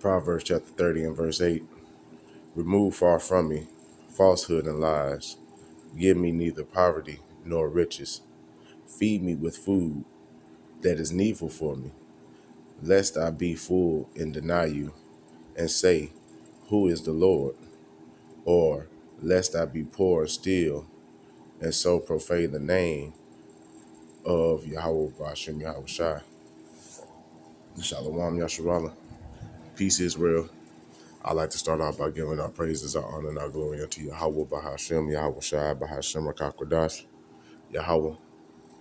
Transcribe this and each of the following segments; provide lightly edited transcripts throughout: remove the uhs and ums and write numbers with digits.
Proverbs chapter 30 and verse 8. Remove far from me falsehood and lies. Give me neither poverty nor riches. Feed me with food that is needful for me, lest I be full and deny you, and say, who is the Lord? Or lest I be poor still, and so profane the name of Yahweh Bashem Yahweh Shai. Shalom Yasharallah. Peace Israel. I'd like to start off by giving our praises, our honor, and our glory unto Yahweh Bahashem, Yahweh Shai, Bahashem Rakakwadash, Yahweh.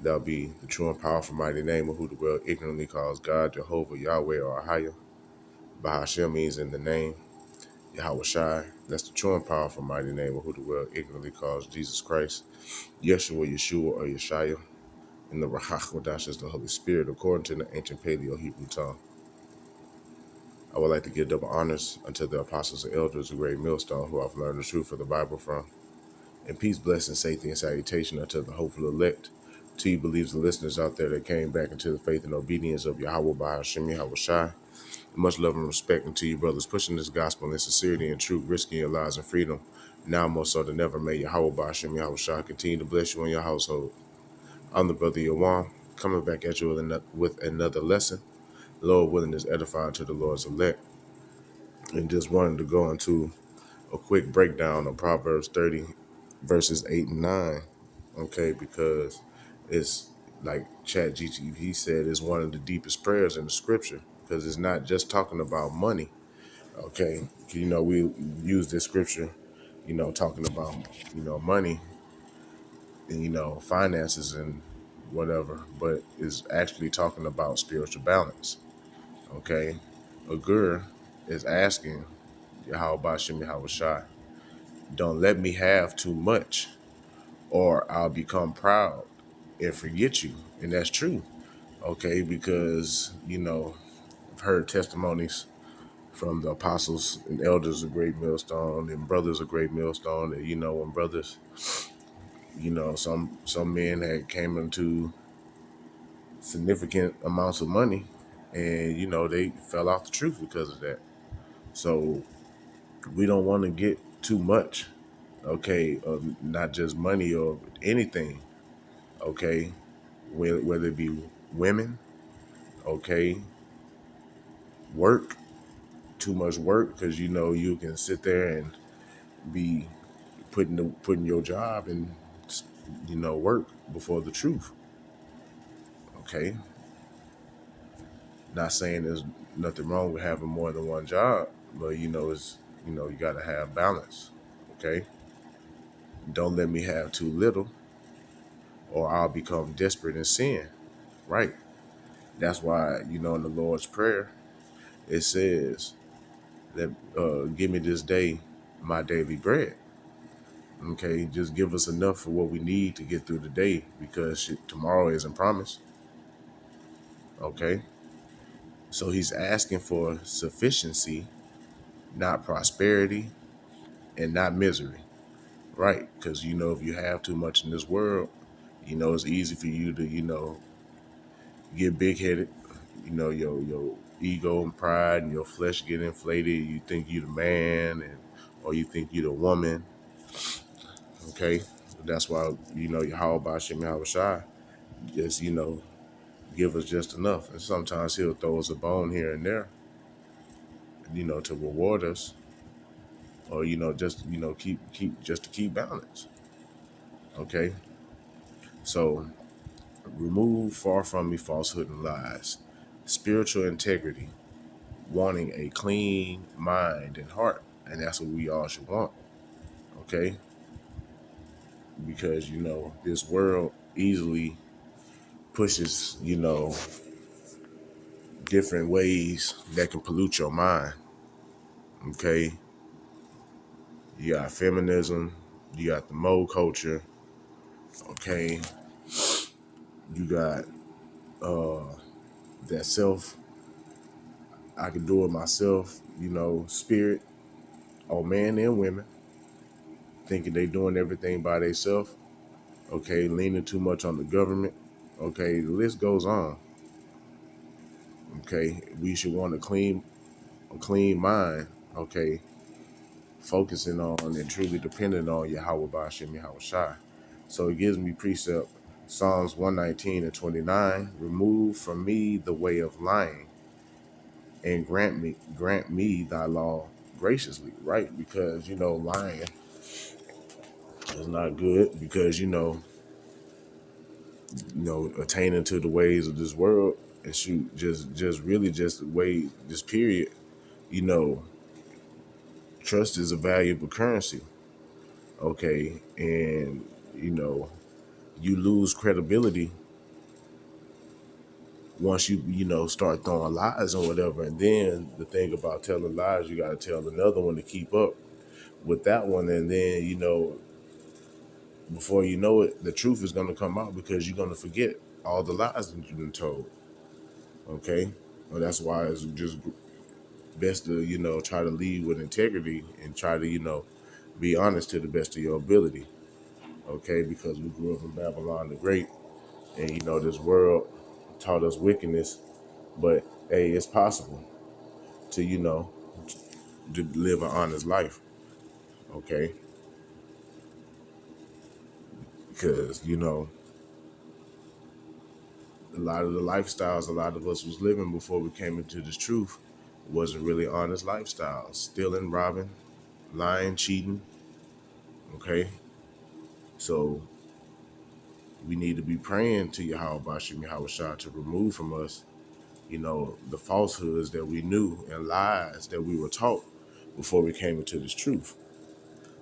That'll be the true and powerful mighty name of who the world ignorantly calls God, Jehovah, Yahweh, or Ahaya. Bahashem means in the name. Yahweh Shai, that's the true and powerful mighty name of who the world ignorantly calls Jesus Christ, Yeshua, Yeshua, or Yeshaya. And the Rahakwadash is the Holy Spirit, according to the ancient Paleo Hebrew tongue. I would like to give double honors unto the apostles and elders of Great Millstone who have learned the truth of the Bible from. And peace, blessing, safety, and salutation unto the hopeful elect, to you believers and listeners out there that came back into the faith and obedience of Yahweh by Hashem Yahweh Shai. Much love and respect unto you brothers pushing this gospel in sincerity and truth, risking your lives and freedom. Now more so than ever, may Yahweh by Hashem Yahweh Shai continue to bless you and your household. I'm the brother Yawan, coming back at you with another lesson. Lord willing is edifying to the Lord's elect. And just wanted to go into a quick breakdown of Proverbs 30, verses 8 and 9, okay, because it's like Chat GTP said, it's one of the deepest prayers in the scripture, because it's not just talking about money, okay. You know, we use this scripture, you know, talking about, you know, money and, you know, finances and whatever, but it's actually talking about spiritual balance, okay. Agur is asking Yahweh Bashem Yahweh Shai, don't let me have too much or I'll become proud and forget you. And that's true, okay, because, you know, I've heard testimonies from the apostles and elders of Great Millstone and brothers of Great Millstone that, you know, when brothers, you know, some men had came into significant amounts of money and, you know, they fell off the truth because of that. So we don't want to get too much, okay, of not just money or anything, okay, whether it be women, okay, work, too much work, because you know you can sit there and be putting your job and, you know, work before the truth, okay. Not saying there's nothing wrong with having more than one job, but you know it's, you know, you got to have balance, okay. Don't let me have too little or I'll become desperate in sin, right? That's why, you know, in the Lord's Prayer it says that give me this day my daily bread. Okay, just give us enough for what we need to get through the day, because shit, tomorrow isn't promised. Okay, so he's asking for sufficiency, not prosperity, and not misery, right? Because, you know, if you have too much in this world, you know, it's easy for you to, you know, get big headed. You know, your ego and pride and your flesh get inflated. You think you the man, and or you think you the woman. Okay, that's why, you know, Yahweh Bashem Yahweh Shai just, you know, give us just enough, and sometimes he'll throw us a bone here and there, you know, to reward us, or, you know, just, you know, keep just to keep balance. Okay, so remove far from me falsehood and lies, spiritual integrity, wanting a clean mind and heart, and that's what we all should want. Okay, because, you know, this world easily pushes, you know, different ways that can pollute your mind. Okay, you got feminism, you got the mode culture, okay, you got that self, I can do it myself, you know, spirit, on men and women, thinking they doing everything by themselves, okay, leaning too much on the government, okay, the list goes on. Okay, we should want a clean a clean mind, okay, focusing on and truly depending on Yahweh Ba'ashem Yahweh Shai. So it gives me precept, Psalms 119 and 29, remove from me the way of lying and grant me thy law graciously, right? Because, lying is not good because, attaining to the ways of this world and shoot, just really just the way, this period, you know, trust is a valuable currency, okay? And, you lose credibility once you start throwing lies or whatever. And then the thing about telling lies, you got to tell another one to keep up with that one. And then, before you know it, the truth is going to come out because you're going to forget all the lies that you've been told. Okay. Well, that's why it's just best to, try to lead with integrity and try to, be honest to the best of your ability. Okay. Because we grew up in Babylon the Great, and, this world taught us wickedness, but hey, it's possible to, to live an honest life. Okay. Because, a lot of the lifestyles a lot of us was living before we came into this truth wasn't really honest lifestyles. Stealing, robbing, lying, cheating. Okay. So we need to be praying to Yahweh Bashim Yahweh Shah to remove from us, the falsehoods that we knew and lies that we were taught before we came into this truth.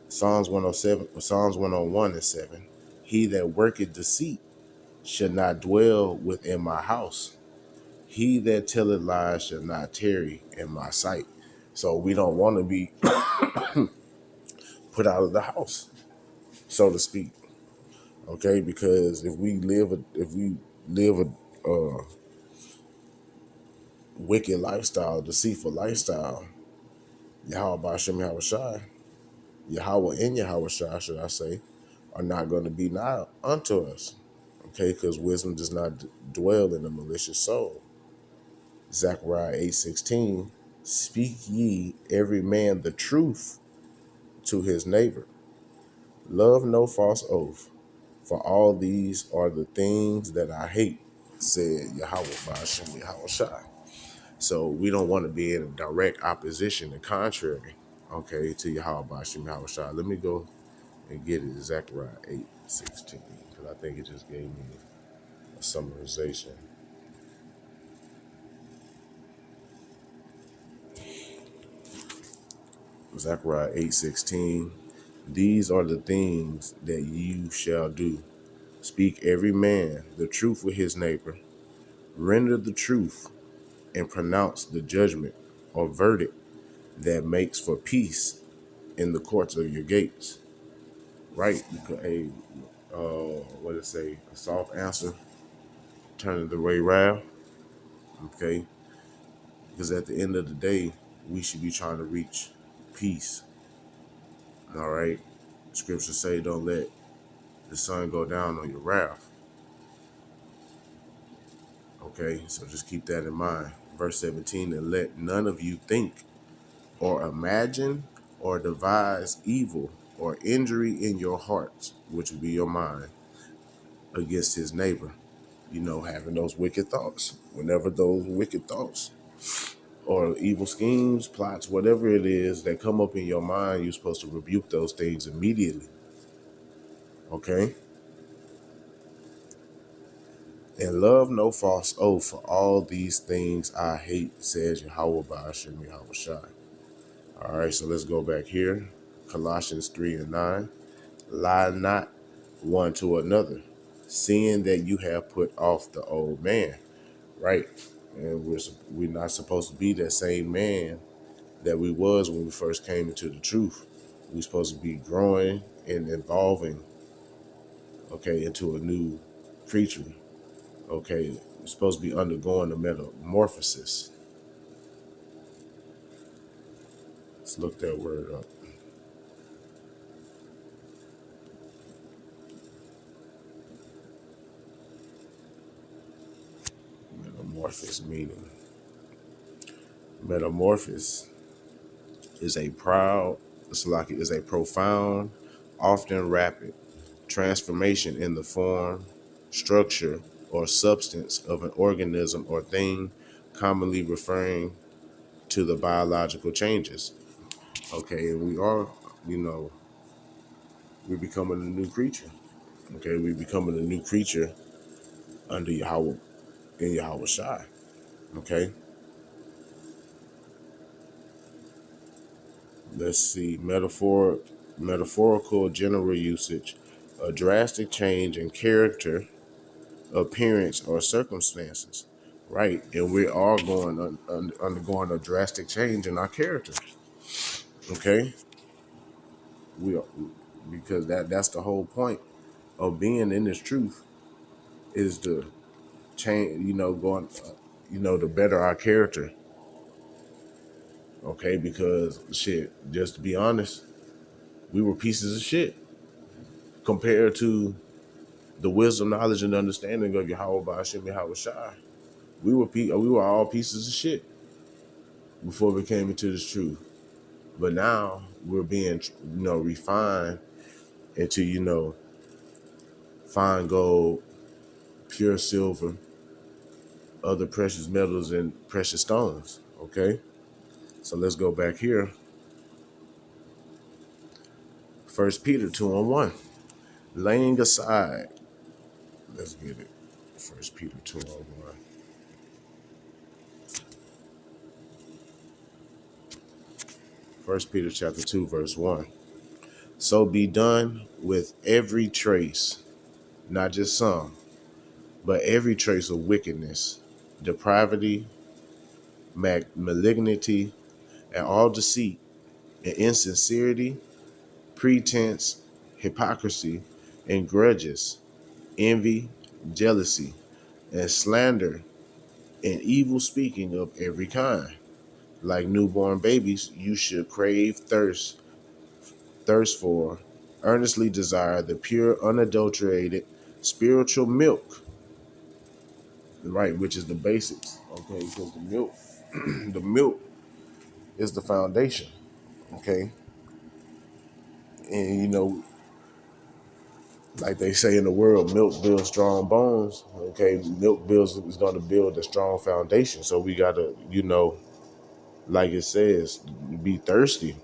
Psalms 101 and 7. He that worketh deceit shall not dwell within my house. He that telleth lies shall not tarry in my sight. So we don't want to be put out of the house, so to speak. Okay, because if we live a wicked lifestyle, deceitful lifestyle, Yahweh Ba'ashem Yahweh Shai, Yahweh and Yahweh Shai, should I say, are not going to be nigh unto us. Okay, because wisdom does not dwell in a malicious soul. Zechariah 8:16, speak ye every man the truth to his neighbor. Love no false oath, for all these are the things that I hate, said Yahweh Ba'ashem Yahweh Shai. So we don't want to be in direct opposition and contrary, okay, to Yahweh Ba'ashem Yahweh Shai. Let me go and get it, Zechariah 8:16, because I think it just gave me a summarization. Zechariah 8:16. These are the things that you shall do. Speak every man the truth with his neighbor. Render the truth and pronounce the judgment or verdict that makes for peace in the courts of your gates. Right? Because what did it say? A soft answer turning the way round. Okay? Because at the end of the day, we should be trying to reach peace. All right? Scriptures say don't let the sun go down on your wrath. Okay, so just keep that in mind. Verse 17, and let none of you think or imagine or devise evil or injury in your hearts, which would be your mind, against his neighbor. Having those wicked thoughts. Whenever those wicked thoughts or evil schemes, plots, whatever it is that come up in your mind, you're supposed to rebuke those things immediately. Okay? And love no false oath, for all these things I hate, says Yahweh Ba'ashem Yahweh Shai. All right, so let's go back here. Colossians 3 and 9. Lie not one to another, seeing that you have put off the old man. Right? And we're not supposed to be that same man that we was when we first came into the truth. We're supposed to be growing and evolving, okay, into a new creature. Okay, we're supposed to be undergoing a metamorphosis. Let's look that word up. Metamorphosis meaning. Metamorphosis is a proud, is a profound, often rapid transformation in the form, structure, or substance of an organism or thing, commonly referring to the biological changes. Okay, and we are, you know, we're becoming a new creature. Okay, we're becoming a new creature under Yahweh in Yahweh Shai. Okay, let's see. Metaphorical general usage, a drastic change in character, appearance, or circumstances. Right, and we are undergoing a drastic change in our character. Okay, we are, because that's the whole point of being in this truth is to change. To better our character. Okay, because shit, just to be honest, we were pieces of shit compared to the wisdom, knowledge, and understanding of Yahweh Ba'ashem Yahweh Shai. We were all pieces of shit before we came into this truth. But now we're being, refined into, fine gold, pure silver, other precious metals, and precious stones. Okay, so let's go back here. 1 Peter 2:1, laying aside. Let's get it. 1 Peter 2:1. 1 Peter chapter 2, verse 1. So be done with every trace, not just some, but every trace of wickedness, depravity, malignity, and all deceit, and insincerity, pretense, hypocrisy, and grudges, envy, jealousy, and slander, and evil speaking of every kind. Like newborn babies, you should thirst for, earnestly desire the pure, unadulterated spiritual milk, right, which is the basics, okay, because the milk, the milk is the foundation, okay, and like they say in the world, milk builds strong bones, okay, milk builds is going to build a strong foundation, so we got to, like it says, be thirsty.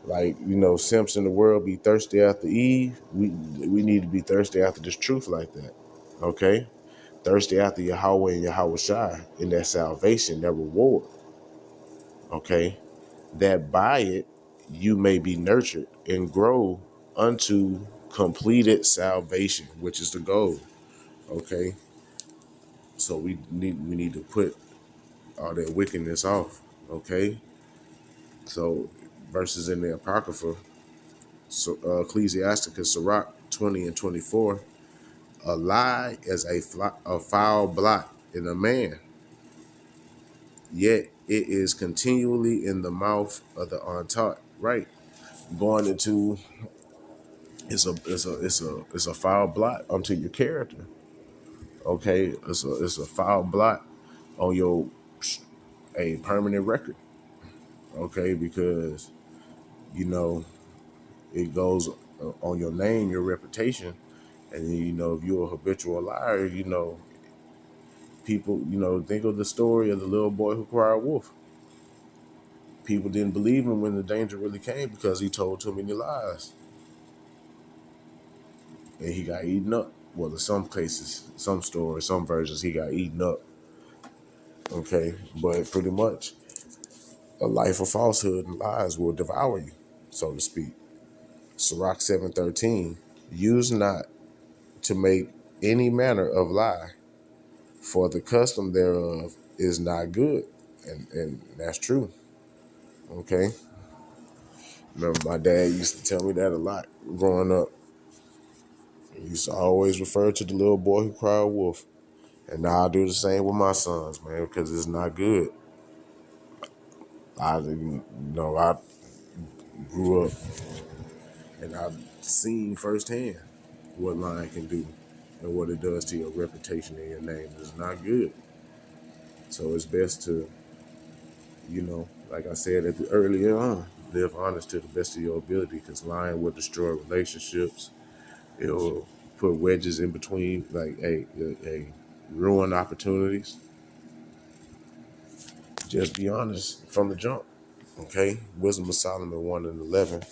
Like, simps in the world be thirsty after Eve. We need to be thirsty after this truth like that. Okay? Thirsty after Yahweh and Yahweh Shai in that salvation, that reward. Okay? That by it you may be nurtured and grow unto completed salvation, which is the goal. Okay? So we need to put all that wickedness off. Okay? So verses in the Apocrypha, so, Ecclesiasticus Sirach 20:24, a lie is a foul blot in a man, yet it is continually in the mouth of the untaught. Right, going into it's a foul blot onto your character. Okay, it's a foul blot on your a permanent record. Okay, because you know it goes on your name, your reputation, and if you're a habitual liar, people, think of the story of the little boy who cried wolf. People didn't believe him when the danger really came because he told too many lies. And he got eaten up. Well, in some cases, some stories, some versions, he got eaten up. Okay. But pretty much, a life of falsehood and lies will devour you, so to speak. Sirach 7:13, use not to make any manner of lie, for the custom thereof is not good. And that's true. Okay. Remember, my dad used to tell me that a lot growing up. He used to always refer to the little boy who cried wolf. And now I do the same with my sons, man, because it's not good. I grew up and I've seen firsthand what lying can do and what it does to your reputation and your name. It's not good. So it's best to Like I said earlier on, live honest to the best of your ability, because lying will destroy relationships. It'll put wedges in between, like a ruin opportunities. Just be honest from the jump. Okay? Wisdom of Solomon 1 and 11.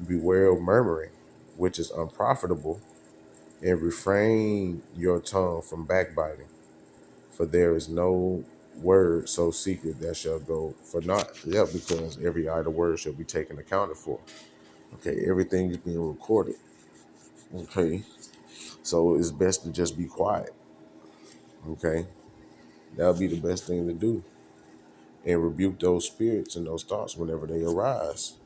Beware of murmuring, which is unprofitable, and refrain your tongue from backbiting. For there is no word so secret that shall go for naught. Yeah, because every idle word shall be taken accounted for. Okay, everything is being recorded. Okay, so it's best to just be quiet. Okay, that'll be the best thing to do, and rebuke those spirits and those thoughts whenever they arise.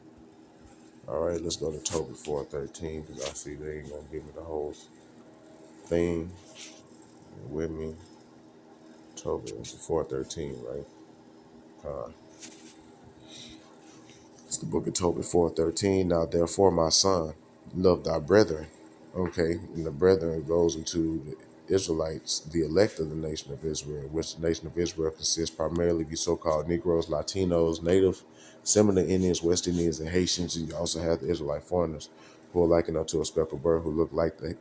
All right, let's go to Tobit 4:13, because I see they ain't gonna give me the whole thing with me. Tobit 4:13, right? It's the book of Tobit 4:13. Now therefore, my son, love thy brethren. Okay, and the brethren goes into the Israelites, the elect of the nation of Israel, which the nation of Israel consists primarily of the so-called Negroes, Latinos, Native, Seminole Indians, West Indians, and Haitians. You also have the Israelite foreigners, who are likened unto a speckled bird, who look like the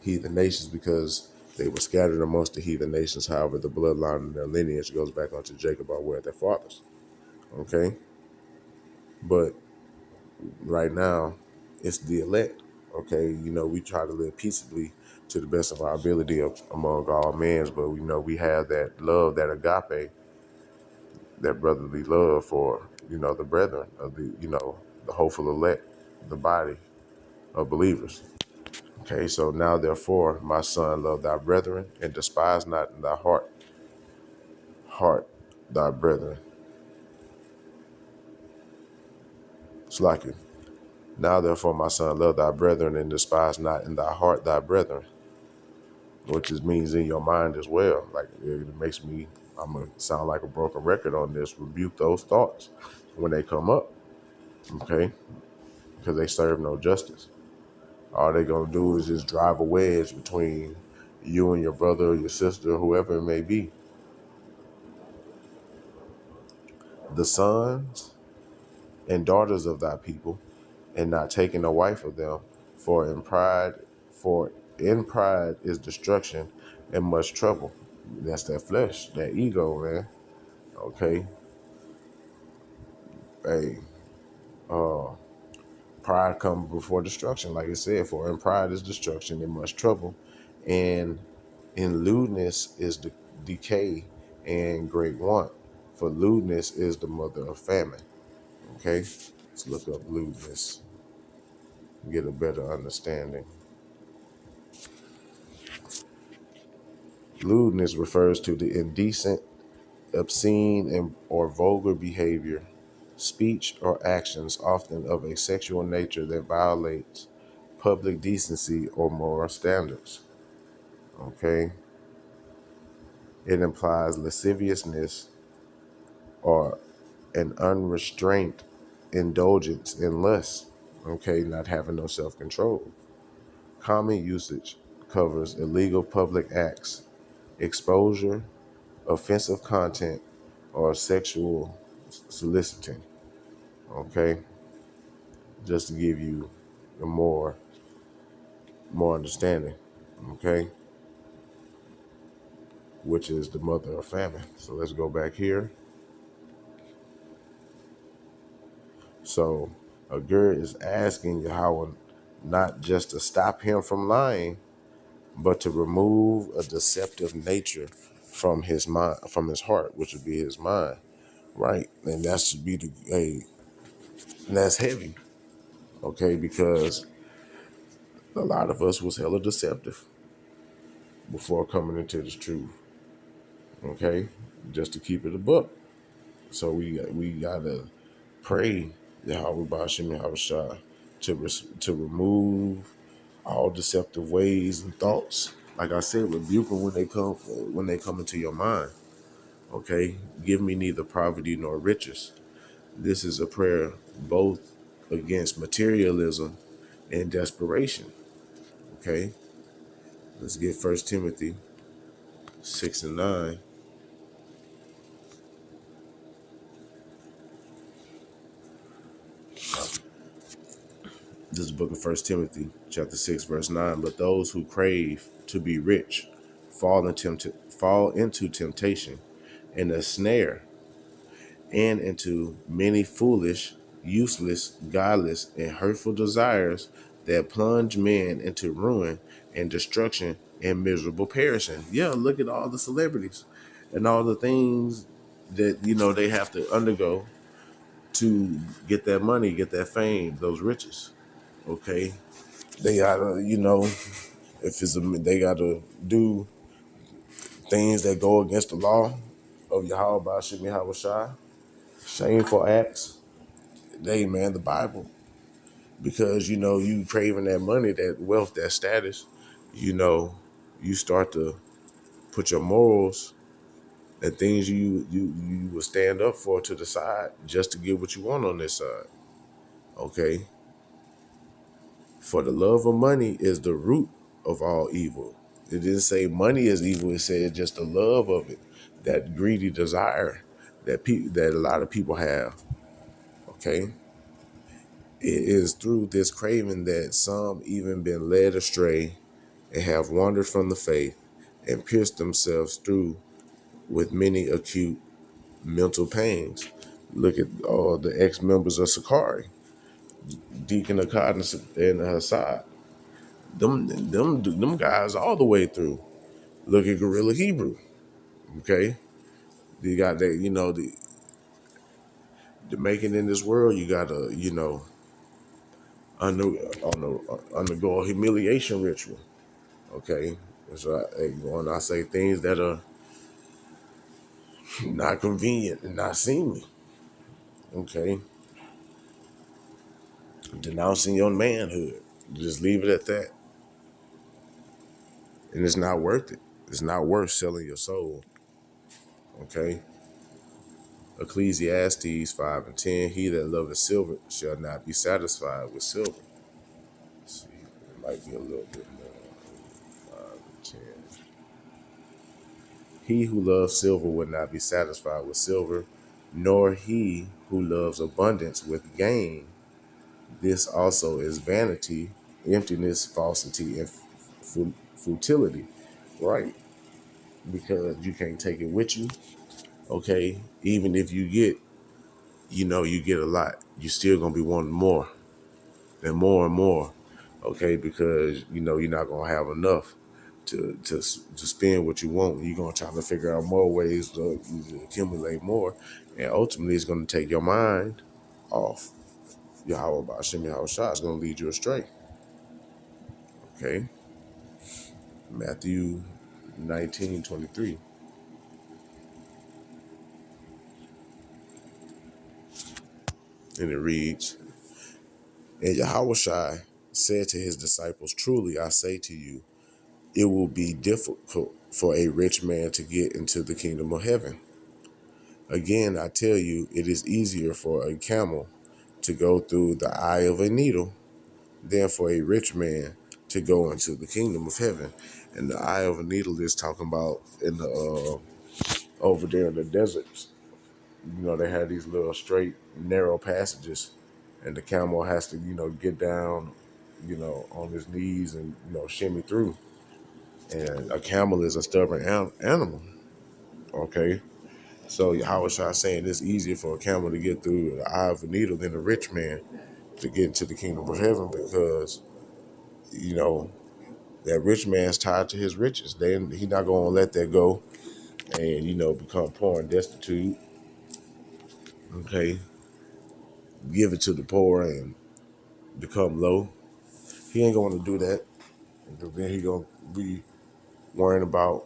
heathen nations because they were scattered amongst the heathen nations. However, the bloodline of their lineage goes back onto Jacob by way of their fathers. Okay, but right now, it's the elect. Okay, we try to live peaceably to the best of our ability among all men, but we know we have that love, that agape, that brotherly love for the brethren of the hopeful elect, the body of believers. Okay, so now therefore, my son, love thy brethren, and despise not in thy heart thy brethren. It's like it. Now therefore, my son, love thy brethren, and despise not in thy heart thy brethren, which is means in your mind as well. Like it makes me, I'm gonna sound like a broken record on this. Rebuke those thoughts when they come up, okay? Because they serve no justice. All they gonna do is just drive a wedge between you and your brother or your sister, whoever it may be. The sons and daughters of thy people, and not taking a wife of them, for in pride is destruction and much trouble. That's that flesh, that ego, man. Okay. Hey, pride comes before destruction, like it said, for in pride is destruction and much trouble, and in lewdness is decay and great want, for lewdness is the mother of famine. Okay, let's look up lewdness, get a better understanding. Lewdness refers to the indecent, obscene, or vulgar behavior, speech, or actions, often of a sexual nature, that violates public decency or moral standards. Okay? It implies lasciviousness or an unrestrained indulgence in lust. Okay? Not having no self control. Common usage covers illegal public acts, exposure, offensive content, or sexual soliciting. Okay? Just to give you a more understanding. Okay? Which is the mother of famine. So let's go back here. So Agur is asking Yahweh not just to stop him from lying, but to remove a deceptive nature from his mind, from his heart, which would be his mind. Right. And that should be that's heavy. Okay, because a lot of us was hella deceptive before coming into this truth. Okay, just to keep it a buck. So we gotta pray Yahweh Bashim Yahweh Shah to remove all deceptive ways and thoughts. Like I said, rebuke them when they come into your mind. Okay, give me neither poverty nor riches. This is a prayer both against materialism and desperation. Okay, let's get 1 Timothy 6 and 9. This is the book of 1 Timothy, chapter 6, verse 9. But those who crave to be rich fall into temptation and a snare, and into many foolish, useless, godless, and hurtful desires that plunge men into ruin and destruction and miserable perishing. Yeah, look at all the celebrities and all the things that they have to undergo to get that money, get that fame, those riches. Okay, they gotta, if they gotta do things that go against the law of Yahweh Bashim Yahweh Shai, shameful acts. They, man, the Bible, because you craving that money, that wealth, that status, you know, you start to put your morals and things you will stand up for to the side just to get what you want on this side. Okay, for the love of money is the root of all evil. It didn't say money is evil. It said just the love of it, that greedy desire that a lot of people have. Okay, it is through this craving that some even been led astray and have wandered from the faith and pierced themselves through with many acute mental pains. Look at all the ex-members of Sakari, Deacon Akkad and Hassad. Them guys all the way through. Look at Gorilla Hebrew. Okay, you got that. The making in this world. You gotta undergo a humiliation ritual. Okay, so when I say things that are not convenient and not seemly. Okay, denouncing your manhood. Just leave it at that. And it's not worth it. It's not worth selling your soul. Okay. Ecclesiastes 5:10. He that loveth silver shall not be satisfied with silver. Let's see, it might be a little bit more. 5:10. He who loves silver will not be satisfied with silver, nor he who loves abundance with gain. This also is vanity, emptiness, falsity, and futility. Right? Because you can't take it with you. Okay, even if you get, you get a lot, you still gonna be wanting more and more and more. Okay, because you're not gonna have enough to spend what you want. You're gonna try to figure out more ways to accumulate more, and ultimately it's gonna take your mind off Yahweh Bashim Yahweh Shah. Is gonna lead you astray. Okay, Matthew 19:23, and it reads, and Yahushua said to his disciples, truly I say to you, it will be difficult for a rich man to get into the kingdom of heaven. Again, I tell you, it is easier for a camel to go through the eye of a needle than for a rich man to go into the kingdom of heaven. And the eye of a needle is talking about in the over there in the deserts. They have these little straight, narrow passages, and the camel has to, get down, on his knees and, shimmy through. And a camel is a stubborn animal. Okay. So Yahushua saying it's easier for a camel to get through the eye of a needle than a rich man to get into the kingdom of heaven because, you know, that rich man's tied to his riches. Then he's not going to let that go and, become poor and destitute. Okay. Give it to the poor and become low. He ain't going to do that. Because then he going to be worrying about,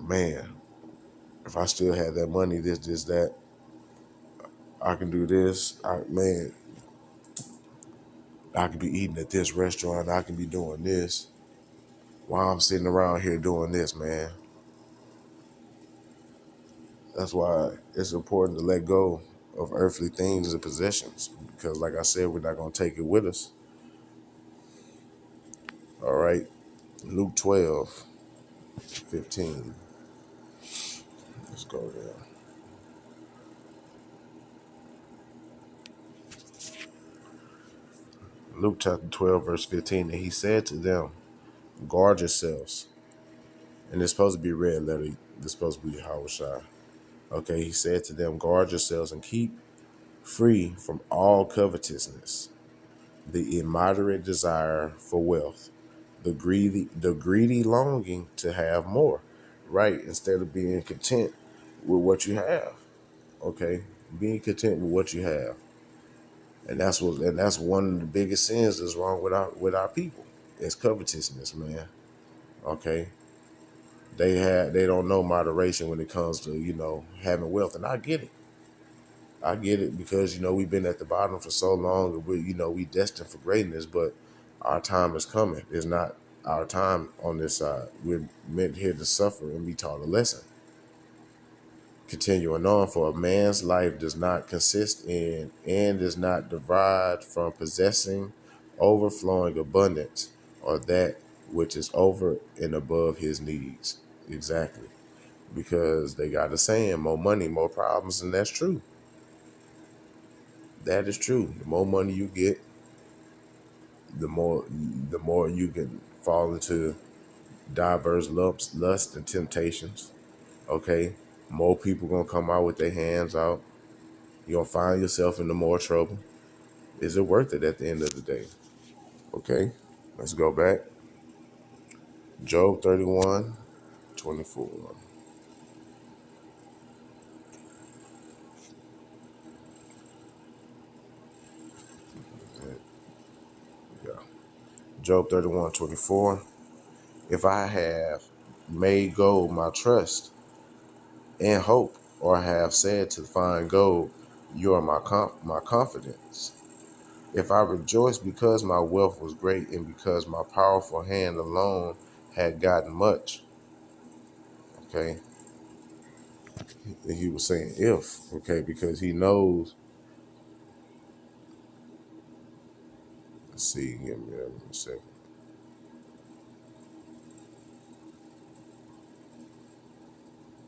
man, if I still had that money, this, that, I can do this. I could be eating at this restaurant. I can be doing this while I'm sitting around here doing this, man. That's why it's important to let go of earthly things and possessions. Because like I said, we're not going to take it with us. All right. Luke 12:15. Let's go there. Luke chapter 12, verse 15. And he said to them, guard yourselves. And it's supposed to be red letter. It's supposed to be Hawashai. Okay, he said to them, guard yourselves and keep free from all covetousness, the immoderate desire for wealth, the greedy longing to have more, right? Instead of being content with what you have. Okay, being content with what you have, and that's one of the biggest sins that's wrong with our people. It's covetousness, man. Okay, they don't know moderation when it comes to having wealth, and I get it. I get it because we've been at the bottom for so long, and we destined for greatness, but our time is coming. It's not our time on this side. We're meant here to suffer and be taught a lesson. Continuing on, for a man's life does not consist in and is not derived from possessing overflowing abundance or that which is over and above his needs. Exactly. Because they got a saying, more money, more problems, and that's true. That is true. The more money you get, the more you can fall into diverse lumps, lust, and temptations. Okay, more people gonna come out with their hands out. You're gonna find yourself into more trouble. Is it worth it at the end of the day? Okay, let's go back. Job 31:24. Yeah. Job 31:24. If I have made gold my trust and hope, or have said to find gold, you are my confidence. If I rejoice because my wealth was great and because my powerful hand alone had gotten much. Okay. And he was saying if, okay, because he knows. Let's see, give me a second.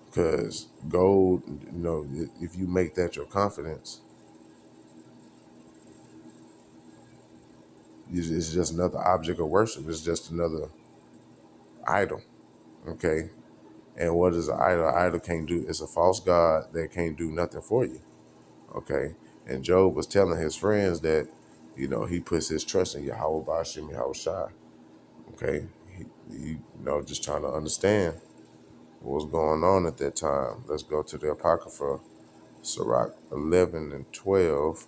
Because gold, if you make that your confidence, it's just another object of worship. It's just another idol. Okay. And what is an idol? An idol can't do. It's a false god that can't do nothing for you. Okay. And Job was telling his friends that, he puts his trust in Yahweh Bashim Yahweh Shai. Okay. He just trying to understand what was going on at that time. Let's go to the Apocrypha, Sirach 11 and 12.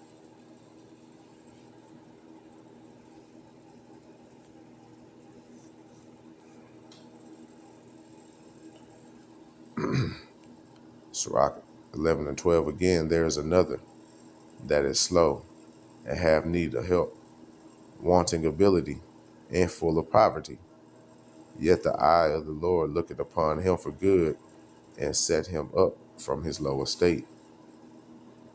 Sirach 11 and 12. Again, there is another that is slow and have need of help, wanting ability and full of poverty. Yet the eye of the Lord looketh upon him for good, and set him up from his low estate,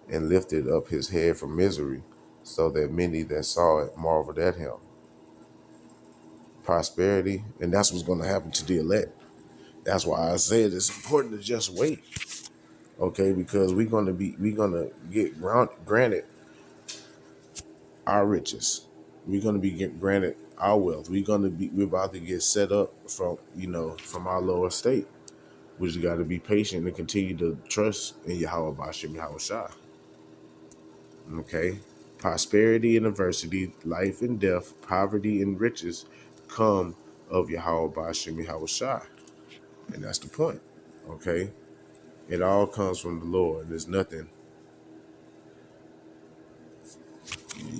and lifted up his head from misery, so that many that saw it marveled at him. Prosperity, and that's what's going to happen to the elect. That's why I said it's important to just wait, okay? Because we're gonna get granted our riches. We're gonna be granted our wealth. We're about to get set up from our lower state. We just got to be patient and continue to trust in Yahweh Bashim Yahweh Shai. Okay? Prosperity and adversity, life and death, poverty and riches come of Yahweh Bashim Yahweh Shai. And that's the point. Okay? It all comes from the Lord. There's nothing,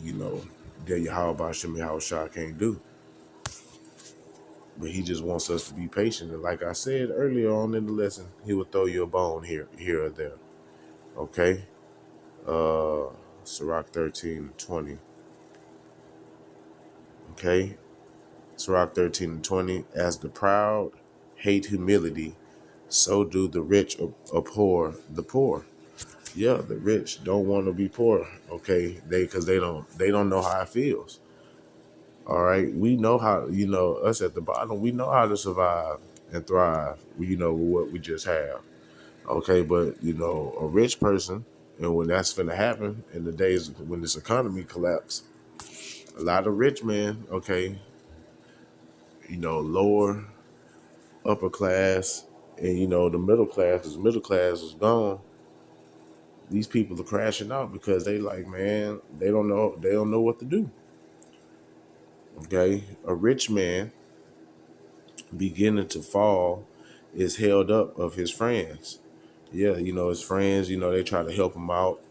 you know, that Yahweh Bashim Yahweh Shai can't do. But he just wants us to be patient. And like I said earlier on in the lesson, he will throw you a bone here or there. Okay? Sirach 13:20. Okay? Sirach 13:20. As the proud hate humility, so do the rich abhor the poor. Yeah, the rich don't want to be poor. Okay, because they don't know how it feels. All right, we know how. Us at the bottom, we know how to survive and thrive. With what we just have. Okay, but a rich person, and when that's gonna happen in the days when this economy collapse, A lot of rich men, okay, lower upper class, and the middle class is gone. These people are crashing out because they like, man, they don't know what to do. Okay, a rich man beginning to fall is held up of his friends. Yeah, his friends, they try to help him out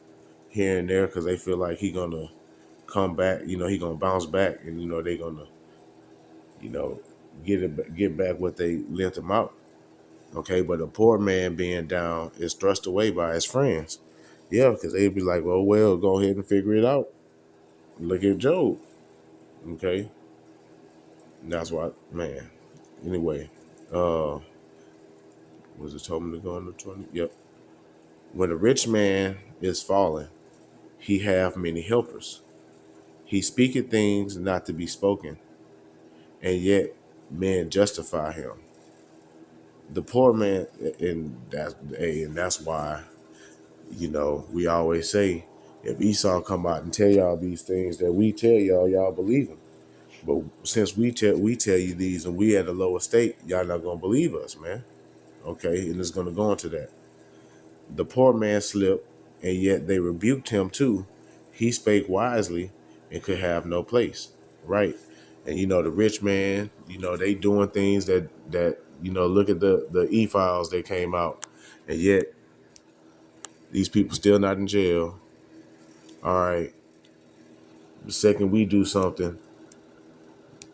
here and there because they feel like he gonna come back. He gonna bounce back, and they gonna, you know, get back what they lent him out. Okay, but a poor man being down is thrust away by his friends. Yeah, because they'd be like, well, go ahead and figure it out. Look at Job. Okay, and that's why, man. Anyway, was it told me to go into 20? Yep. When a rich man is fallen, he have many helpers. He speaketh things not to be spoken, and yet men justify him. The poor man, and that's why we always say, if Esau come out and tell y'all these things that we tell y'all, y'all believe him. But since we tell you these and we at a lower state, y'all not gonna believe us, man. Okay, and it's gonna go into that. The poor man slipped, and yet they rebuked him too. He spake wisely and could have no place. Right. And the rich man, they doing things that look at the e-files that came out, and yet these people still not in jail. All right. The second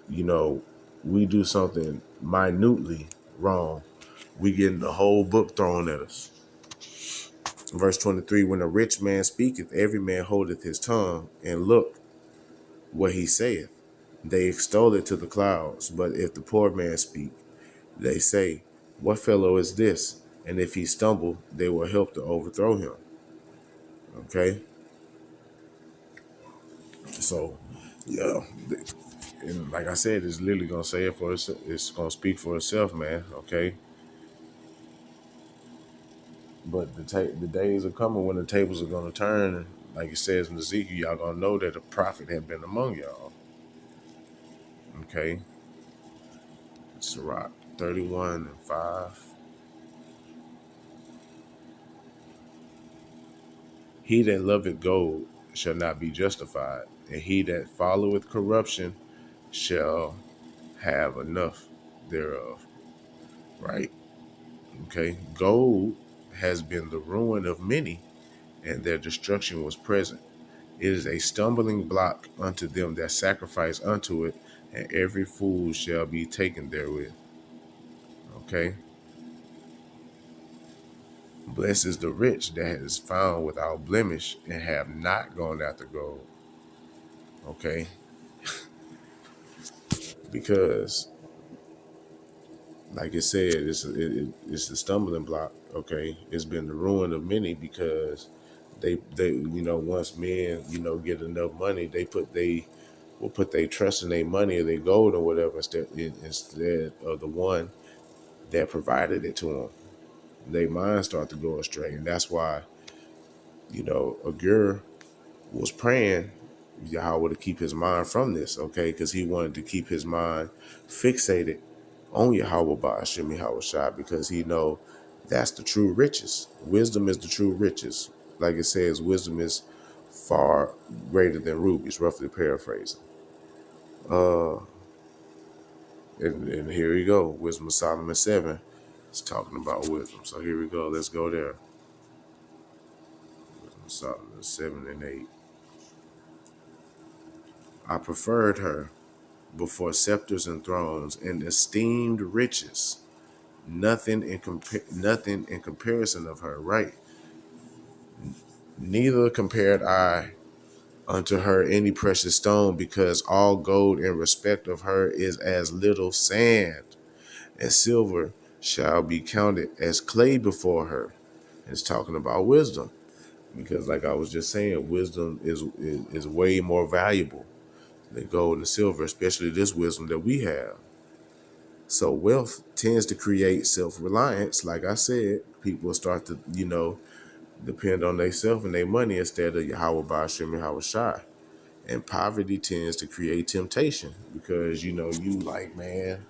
you know, we do something minutely wrong, we getting the whole book thrown at us. Verse 23, when a rich man speaketh, every man holdeth his tongue, and look what he saith. They extol it to the clouds. But if the poor man speak, they say, what fellow is this? And if he stumble, they will help to overthrow him. Okay? So, yeah. And like I said, it's literally going to say it for itself. It's going to speak for itself, man. Okay? But the days are coming when the tables are going to turn. And like it says in Ezekiel, y'all going to know that a prophet had been among y'all. Okay? Sirach 31:5. He that loveth gold shall not be justified, and he that followeth corruption shall have enough thereof. Right? Okay? Gold has been the ruin of many, and their destruction was present. It is a stumbling block unto them that sacrifice unto it, and every fool shall be taken therewith. Okay? Blessed is the rich that is found without blemish and have not gone after gold. Okay? Because, like it said, it's the stumbling block. Okay? It's been the ruin of many because they once men get enough money, they will put their trust in their money or their gold or whatever instead of the one that provided it to them. Their minds start to go astray, and that's why Agur was praying Yahweh to keep his mind from this, okay? Because he wanted to keep his mind fixated on Yahweh Ba'ashem Yahweh Shai, because he know that's the true riches. Wisdom is the true riches. Like it says, wisdom is far greater than rubies, roughly paraphrasing. And here we go. Wisdom of Solomon 7 is talking about wisdom. So here we go. Let's go there. Wisdom of Solomon 7 and 8. I preferred her before scepters and thrones, and esteemed riches, nothing in comparison of her. Right? Neither compared I unto her any precious stone, because all gold in respect of her is as little sand, and silver shall be counted as clay before her. It's talking about wisdom, because like I was just saying, wisdom is way more valuable than gold and silver, especially this wisdom that we have. So wealth tends to create self-reliance. Like I said, people start to, depend on themselves and their money instead of Yahweh Ba'ashem Yahweh Shai. And poverty tends to create temptation because, you like, man,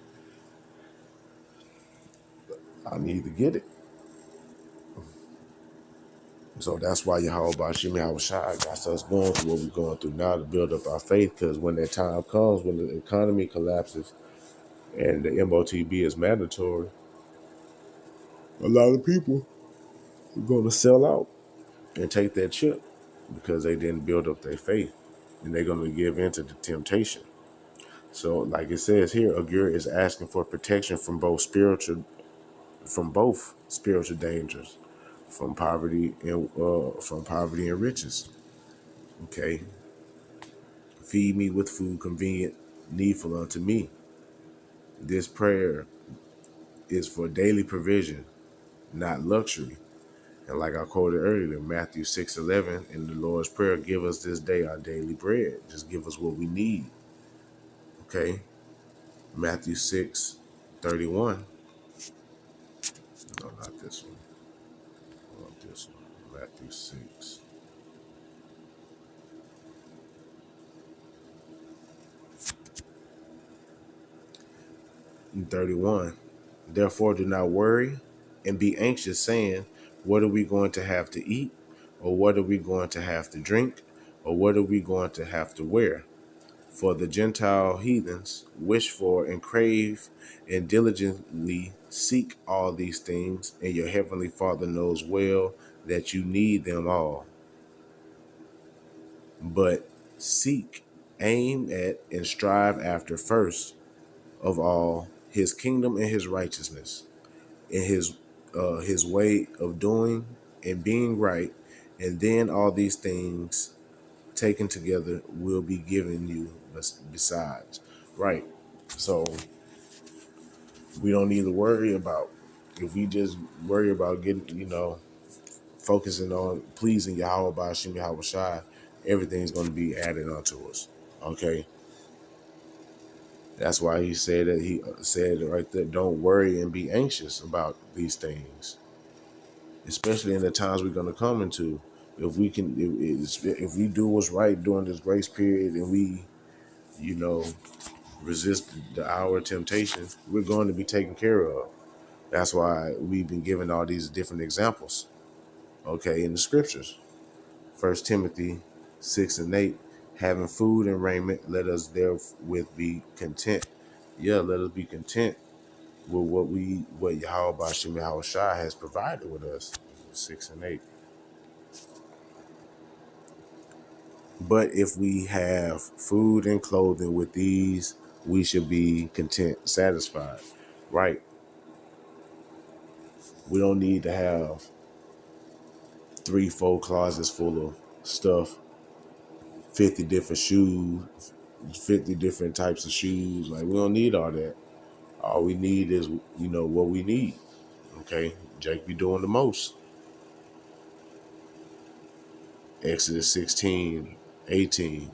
I need to get it. So that's why Yahweh Bashim Yahweh Shai got us going through what we're going through now to build up our faith. Because when that time comes, when the economy collapses and the MOTB is mandatory, a lot of people are going to sell out and take that chip because they didn't build up their faith, and they're going to give in to the temptation. So, like it says here, Agur is asking for protection from both spiritual dangers, from poverty and riches. Okay, feed me with food convenient, needful unto me. This prayer is for daily provision, not luxury. And like I quoted earlier, Matthew 6:11, in the Lord's Prayer, give us this day our daily bread. Just give us what we need. Okay. Matthew 6:31. No, not this one. Not this one. Matthew 6. And 31. Therefore, do not worry and be anxious, saying, what are we going to have to eat? Or what are we going to have to drink? Or what are we going to have to wear? For the Gentile heathens wish for and crave and diligently seek all these things, and your heavenly Father knows well that you need them all. But seek, aim at, and strive after first of all his kingdom and his righteousness, and his way of doing and being right, and then all these things taken together will be given you besides. Right. So we don't need to worry about, if we just worry about getting, focusing on pleasing Yahweh by Hashem Yahweh Shai, everything's going to be added onto us. Okay. That's why he said right there, don't worry and be anxious about these things, especially in the times we're going to come into. If we can, if we do what's right during this grace period, and we, you know, resist the hour of temptation, we're going to be taken care of. That's why we've been given all these different examples, okay, in the scriptures. 1 Timothy 6:8, having food and raiment, let us therewith be content. Yeah, let us be content with what Yahweh Bashim Yahweh Shai has provided with us. 6:8. But if we have food and clothing, with these we should be content, satisfied. Right? We don't need to have 3-4 closets full of stuff, 50 different shoes, 50 different types of shoes. Like, we don't need all that. All we need is, what we need. Okay? Jake be doing the most. Exodus 16:18.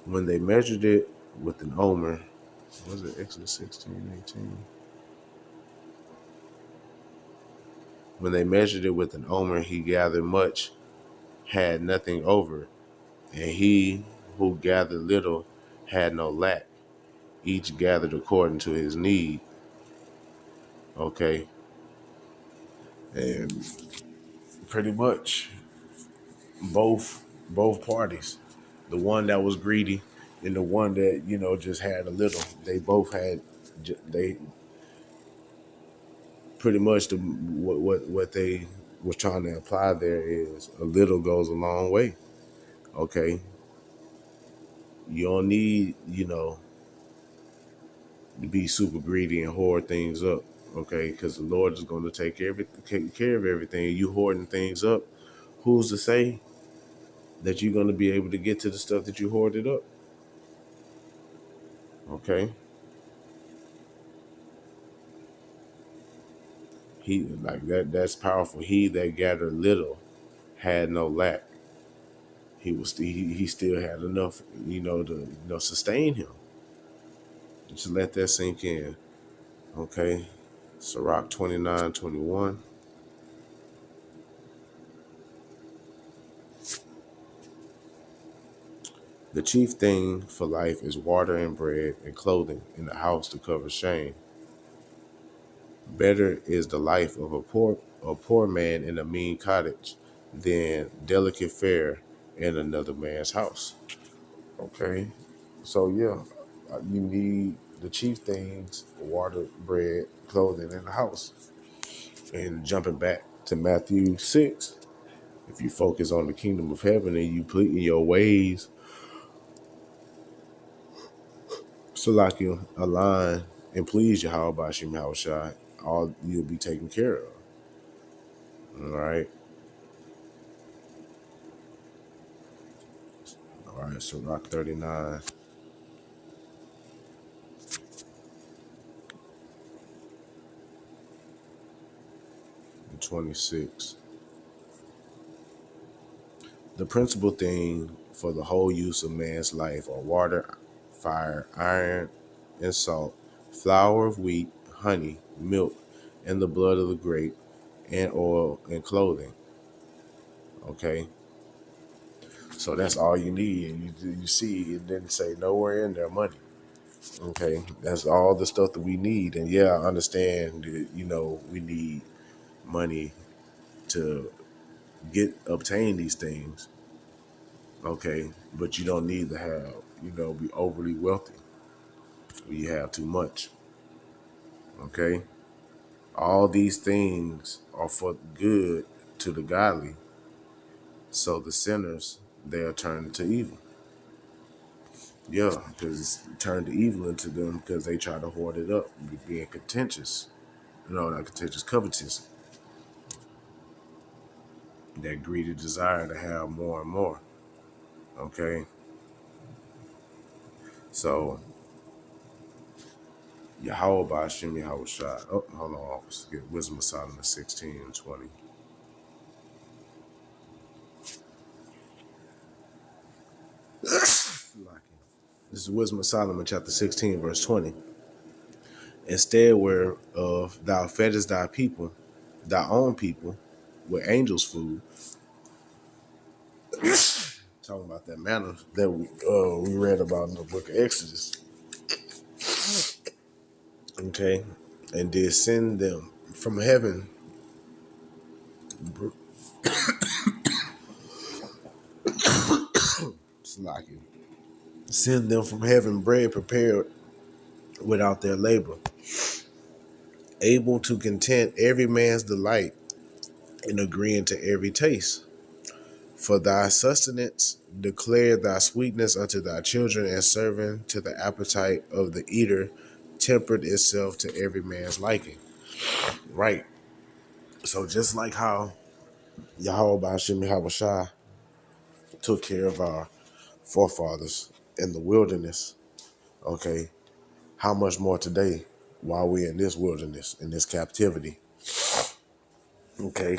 When they measured it with an omer, was it Exodus 16:18? When they measured it with an omer, he gathered much, had nothing over it. And he who gathered little had no lack. Each gathered according to his need. Okay. And pretty much both parties, the one that was greedy and the one that, just had a little, they both had, they pretty much, what they was trying to apply there is a little goes a long way. Okay. You don't need, to be super greedy and hoard things up. Okay. Because the Lord is going to take care of everything. You hoarding things up, who's to say that you're going to be able to get to the stuff that you hoarded up? Okay. He, like that's powerful. He that gathered little had no lack. He still had enough, to sustain him. Just let that sink in. Okay. Sirach 29:21. The chief thing for life is water and bread and clothing in the house to cover shame. Better is the life of a poor man in a mean cottage than delicate fare in another man's house. Okay. So yeah, you need the chief things: water, bread, clothing in the house. And jumping back to Matthew 6, if you focus on the kingdom of heaven and you put in your ways, so like you align and please Yahweh Bashim Yahushai, all you'll be taken care of. All right. All right. So Rock 39 and 26. The principal thing for the whole use of man's life are water, fire, iron, and salt, flour of wheat, honey, milk, and the blood of the grape, and oil and clothing. Okay, so that's all you need. And you see, it didn't say nowhere in there money. Okay, that's all the stuff that we need. And yeah, I understand that, we need money to obtain these things. Okay, but you don't need to have, be overly wealthy. You have too much. Okay, all these things are for good to the godly. So the sinners, they are turned to evil. Yeah, because it's turned to evil into them because they try to hoard it up, being contentious. Not contentious, covetous. That greedy desire to have more and more. Okay, so Yahweh Bashim Yahweh Shai. Oh, hold on. Let's get Wisdom of Solomon 16 and 20. This is Wisdom of Solomon, chapter 16, verse 20. Instead whereof thou feedest thy own people, with angels' food. Talking about that manna that we read about in the book of Exodus. Okay. And did send them from heaven. Slacking. Send them from heaven bread prepared without their labor, able to content every man's delight and agreeing to every taste. For thy sustenance declare thy sweetness unto thy children, and serving to the appetite of the eater tempered itself to every man's liking. Right. So just like how Yahweh Bashim Yahweh Shai took care of our forefathers in the wilderness, okay, how much more today while we're in this wilderness, in this captivity? Okay,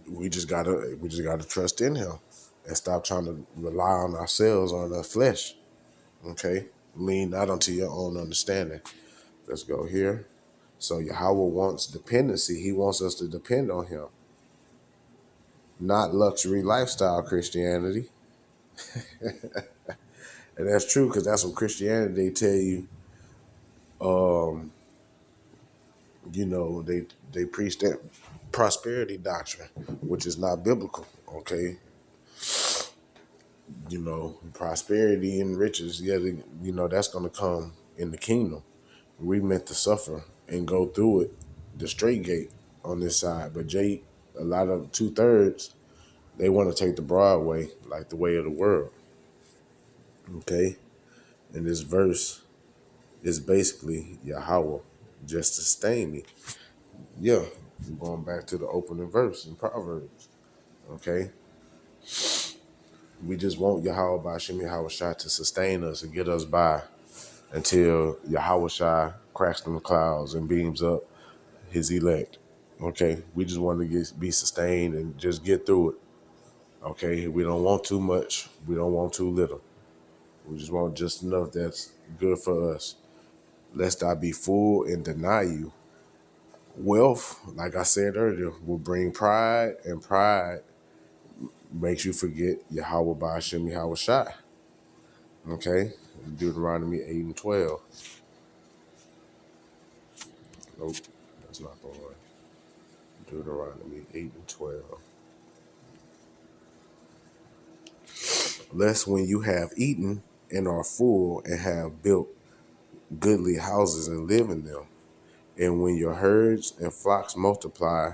we just gotta trust in him and stop trying to rely on ourselves, on our flesh. Okay, lean not unto your own understanding. Let's go here. So Yahweh wants dependency. He wants us to depend on him, not luxury lifestyle Christianity. And that's true, because that's what Christianity, they tell you. They preach that prosperity doctrine, which is not biblical. Okay, prosperity and riches, yeah, that's going to come in the kingdom. We meant to suffer and go through it the straight gate on this side, but a lot of 2/3, they want to take the broad way, like the way of the world. Okay, and this verse is basically Yahweh just sustain me. Yeah, going back to the opening verse in Proverbs. Okay, we just want Yahweh Bashim Yahweh Shai to sustain us and get us by until Yahweh Shai cracks them clouds and beams up his elect. Okay, we just want to be sustained and just get through it. Okay, we don't want too much. We don't want too little. We just want just enough that's good for us. Lest I be full and deny you. Wealth, like I said earlier, will bring pride, and pride makes you forget Yahweh Ba'ashem Yahweh Shai. Okay? Deuteronomy 8 and 12. Nope, that's not the one. Deuteronomy 8 and 12. Lest when you have eaten and are full and have built goodly houses and live in them, and when your herds and flocks multiply,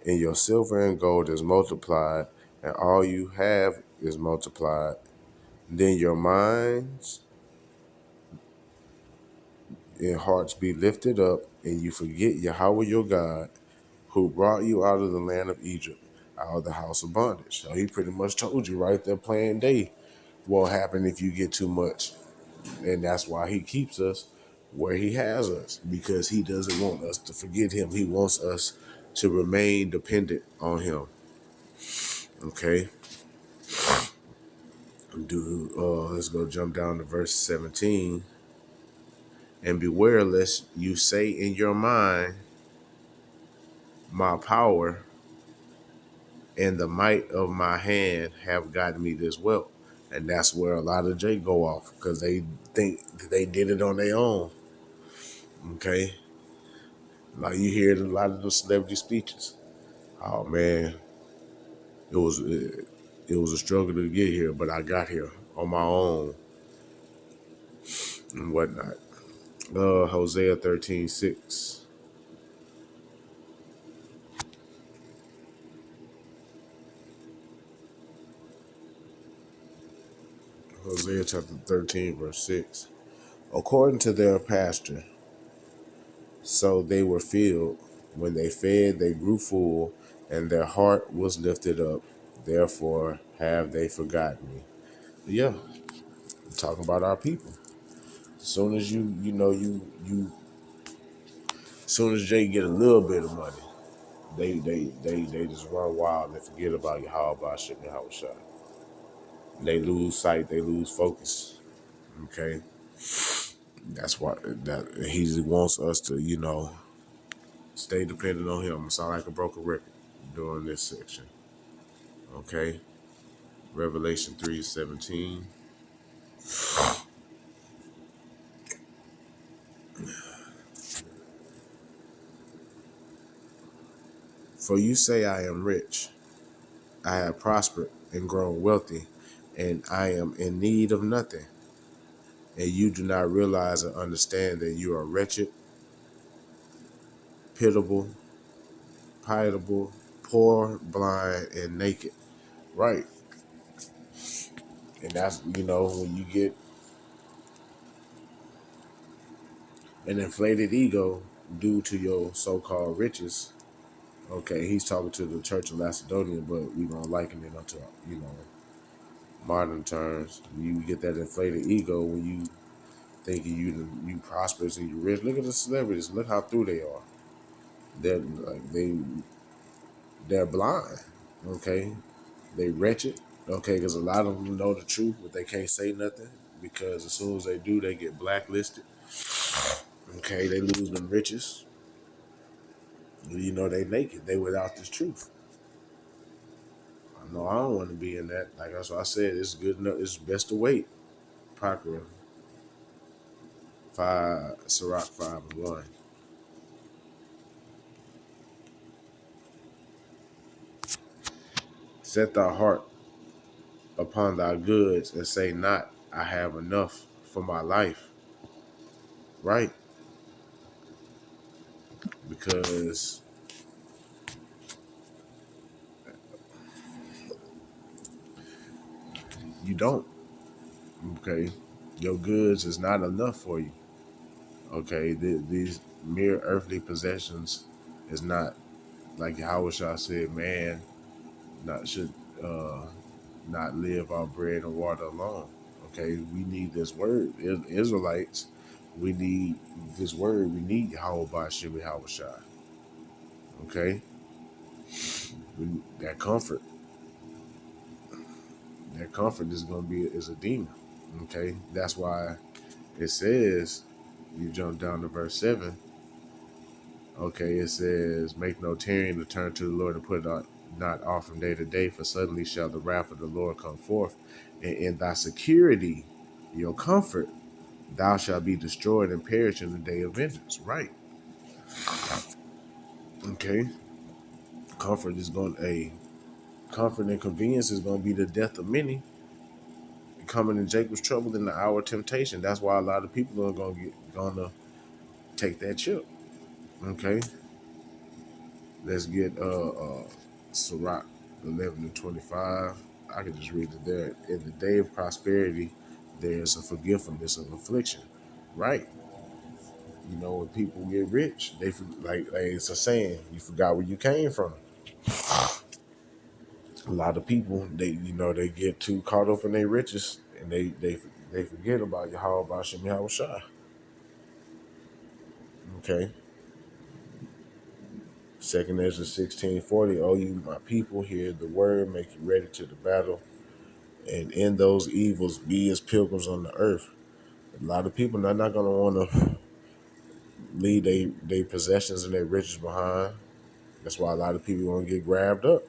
and your silver and gold is multiplied, and all you have is multiplied, then your minds and hearts be lifted up, and you forget Yahweh your God, who brought you out of the land of Egypt, out of the house of bondage. So he pretty much told you right there, plain day, what will happen if you get too much. And that's why he keeps us where he has us, because he doesn't want us to forget him. He wants us to remain dependent on him. Okay. Let's go jump down to verse 17. And beware lest you say in your mind, my power and the might of my hand have gotten me this wealth. And that's where a lot of J go off, because they think they did it on their own. Okay. Like you hear a lot of the celebrity speeches. Oh man, it was a struggle to get here, but I got here on my own and whatnot. Hosea 13:6. Hosea chapter 13, verse 6. According to their pasture, so they were filled. When they fed, they grew full, and their heart was lifted up. Therefore have they forgotten me. Yeah, I'm talking about our people. As soon as as soon as Jay get a little bit of money, they just run wild and forget about Yahweh Bashim Yahweh Shai. They lose sight, they lose focus. Okay, that's why that he wants us to, stay dependent on him. Sound like a broken record during this section. Okay, Revelation 3:17. For you say I am rich, I have prospered and grown wealthy, and I am in need of nothing. And you do not realize or understand that you are wretched, pitiable, pitiable, poor, blind, and naked. Right. And that's, when you get an inflated ego due to your so-called riches. Okay, he's talking to the Church of Macedonia, but we're going to liken it unto, modern terms. You get that inflated ego when you thinking you prosperous and you rich. Look at the celebrities. Look how through they are. They're blind. Okay, they wretched. Okay, because a lot of them know the truth, but they can't say nothing because as soon as they do, they get blacklisted. Okay, they lose them riches. They naked. They without this truth. I know I don't want to be in that. Like that's what I said. It's good enough. It's best to wait. Pakra 5, Sirach 5:1. Set thy heart upon thy goods and say not, I have enough for my life. Right? Because you don't. Okay? Your goods is not enough for you. Okay? These mere earthly possessions is not, like Yahweh Shah said, man not should not live on bread and water alone. Okay? We need this word. Israelites, we need this word. We need Yahweh Bashim Yahweh Shah. Okay? That comfort. That comfort is going to be is a demon. Okay, that's why it says, you jump down to verse 7. Okay, it says, make no tarrying to turn to the Lord and put it not off from day to day, for suddenly shall the wrath of the Lord come forth, and in thy security, your comfort, thou shalt be destroyed and perish in the day of vengeance. Right. Okay. Comfort is going a comfort and convenience is going to be the death of many. Coming in Jacob's trouble in the hour of temptation. That's why a lot of people are gonna take that chip. Okay. Let's get Sirach 11:25. I can just read it there. In the day of prosperity, there's a forgetfulness of affliction. Right. You know, when people get rich, like it's a saying, you forgot where you came from. A lot of people, they get too caught up in their riches, and they forget about Yahweh Bashim Yahweh Shai. Okay. Second Ezra 16:40. Oh, you my people, hear the word, make you ready to the battle, and in those evils be as pilgrims on the earth. A lot of people are not gonna want to leave their possessions and their riches behind. That's why a lot of people want to get grabbed up.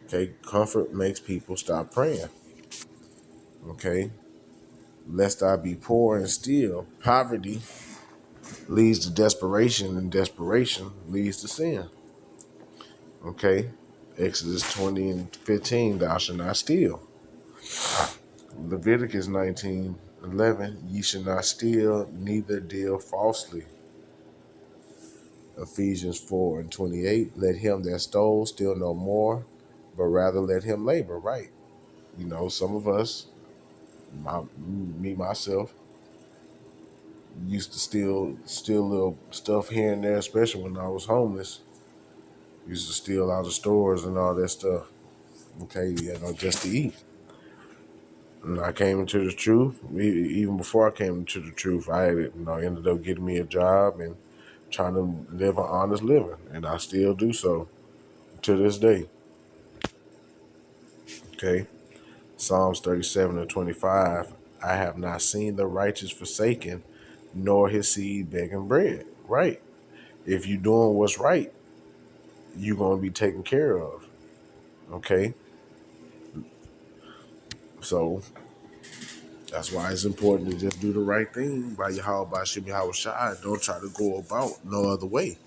Okay, comfort makes people stop praying. Okay, lest I be poor and steal. Poverty leads to desperation, and desperation leads to sin. Okay, Exodus 20:15. Thou shalt not steal. Leviticus 19:11. Ye shall not steal, neither deal falsely. Ephesians 4:28. Let him that stole steal no more, but rather let him labor. Right. You know, some of us, myself, used to steal little stuff here and there, especially when I was homeless. Used to steal out of stores and all that stuff. Okay, just to eat. And I came into the truth. Even before I came into the truth, I had, ended up getting me a job and trying to live an honest living, and I still do so to this day. Okay, Psalms 37:25. I have not seen the righteous forsaken, nor his seed begging bread. Right. If you're doing what's right, you're going to be taken care of. Okay, so that's why it's important to just do the right thing by Yahweh by Shim Yahweh Shai. Don't try to go about no other way.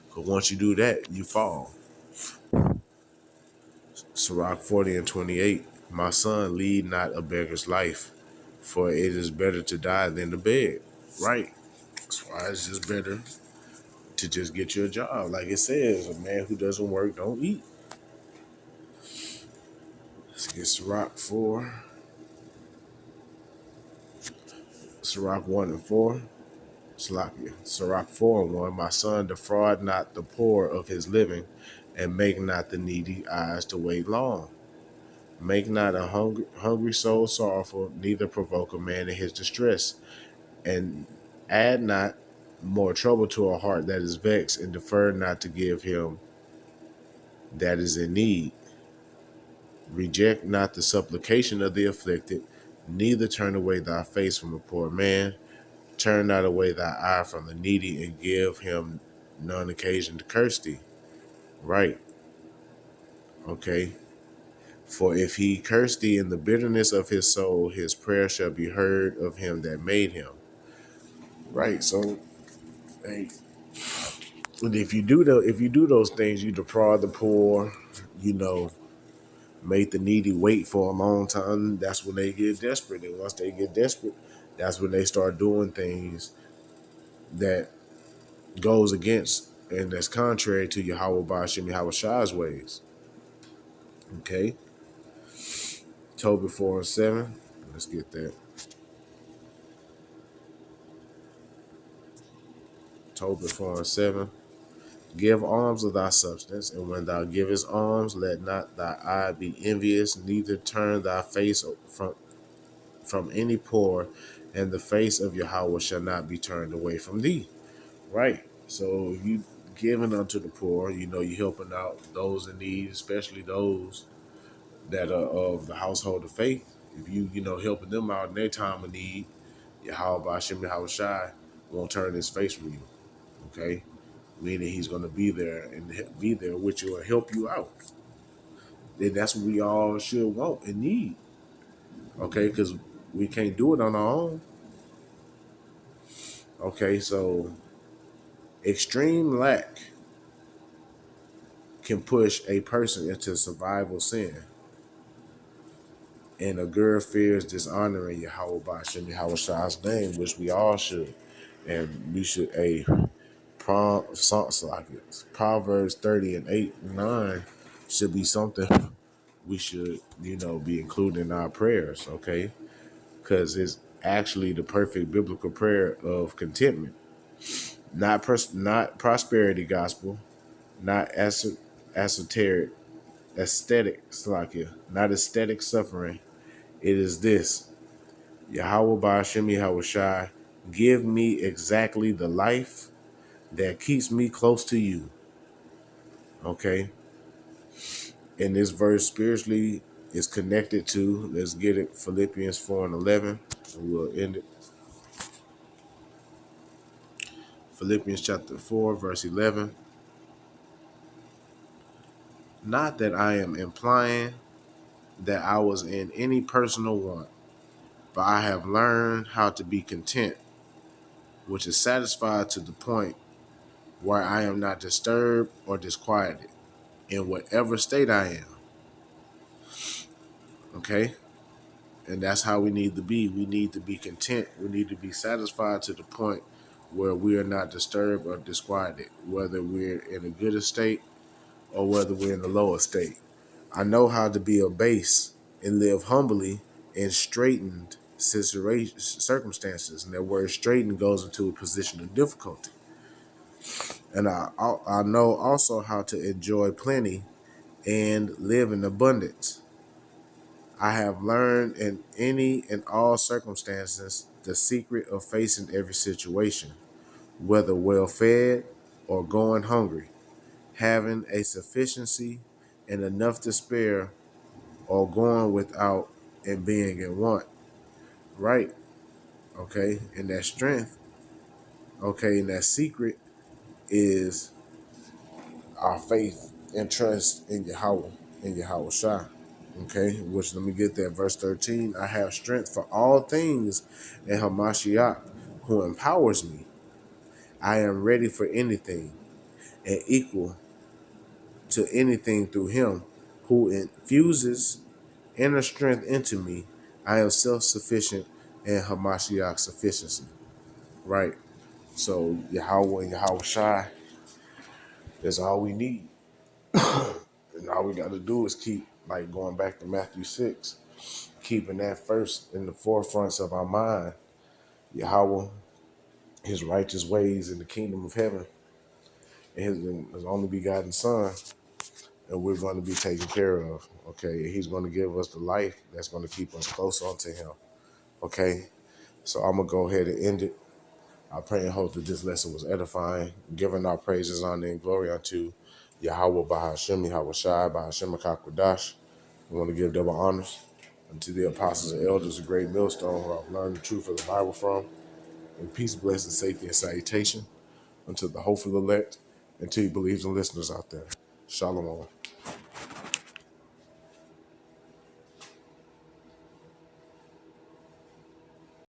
Because once you do that, you fall. Sirach 40:28. My son, lead not a beggar's life, for it is better to die than to beg. Right. That's why it's just better to just get you a job. Like it says, a man who doesn't work don't eat. Let's get Sirach 1:4. Salakia. Sirach 4:1. My son, defraud not the poor of his living, and make not the needy eyes to wait long. Make not a hungry soul sorrowful, neither provoke a man in his distress. And add not more trouble to a heart that is vexed, and defer not to give him that is in need. Reject not the supplication of the afflicted, neither turn away thy face from a poor man. Turn not away thy eye from the needy, and give him none occasion to curse thee. Right. Okay. For if he curse thee in the bitterness of his soul, his prayer shall be heard of him that made him. Right. So, hey, if you do those things, you defraud the poor. You know, make the needy wait for a long time. That's when they get desperate, and once they get desperate, that's when they start doing things that goes against and that's contrary to Yahweh Bashim Yahweh Shai's ways. Okay. Tobit 4:7. Let's get that. Tobit 4:7. Give alms of thy substance, and when thou givest alms, let not thy eye be envious, neither turn thy face from any poor, and the face of Yahweh shall not be turned away from thee. Right. So if you giving unto the poor, you helping out those in need, especially those that are of the household of faith. If helping them out in their time of need, Yahweh Bashim Yahweh Shai won't turn his face from you. Okay. meaning he's going to be there and be there with you and help you out. Then that's what we all should want and need, okay? Because we can't do it on our own, okay? So extreme lack can push a person into survival sin. And a girl fears dishonoring Yahweh Bashim Yahweh Shah's name, which we all should. And we should, Proverbs 30 and 8 and 9 should be something we should, be including in our prayers, okay? Because it's actually the perfect biblical prayer of contentment, not prosperity gospel, not esoteric, not aesthetic suffering. It is this: Yahweh Ba'Shem Yahweh Shai, give me exactly the life that keeps me close to you. Okay? And this verse spiritually is connected to, let's get it, Philippians 4 and 11. So we'll end it. Philippians chapter 4, verse 11. Not that I am implying that I was in any personal want, but I have learned how to be content, which is satisfied to the point where I am not disturbed or disquieted in whatever state I am. Okay? And that's how we need to be. We need to be content. We need to be satisfied to the point where we are not disturbed or disquieted, whether we're in a good estate or whether we're in a low estate. I know how to be abased and live humbly in straitened circumstances. And that word straightened goes into a position of difficulty. And I know also how to enjoy plenty and live in abundance. I have learned in any and all circumstances the secret of facing every situation, whether well fed or going hungry, having a sufficiency and enough to spare, or going without and being in want. Right? Okay? And that strength, okay, and that secret is our faith and trust in Yahweh Shai. Okay, which let me get that. Verse 13, I have strength for all things in Hamashiach, who empowers me. I am ready for anything and equal to anything through him who infuses inner strength into me. I am self-sufficient in Hamashiach's sufficiency. Right? So Yahweh and Yahweh Shai is all we need. And all we got to do is keep, like going back to Matthew 6, keeping that first in the forefronts of our mind. Yahweh, his righteous ways in the kingdom of heaven, and his only begotten son, and we're going to be taken care of. Okay, he's going to give us the life that's going to keep us close unto him. Okay, so I'm going to go ahead and end it. I pray and hope that this lesson was edifying, giving our praises, honor, and glory unto Yahweh Bahashem, Yahweh Shai, Bahashem Akakwadash. We want to give double honors unto the apostles and elders, a great millstone who I've learned the truth of the Bible from. And peace, blessing, safety, and salutation unto the hopeful elect and to you believers and listeners out there. Shalom.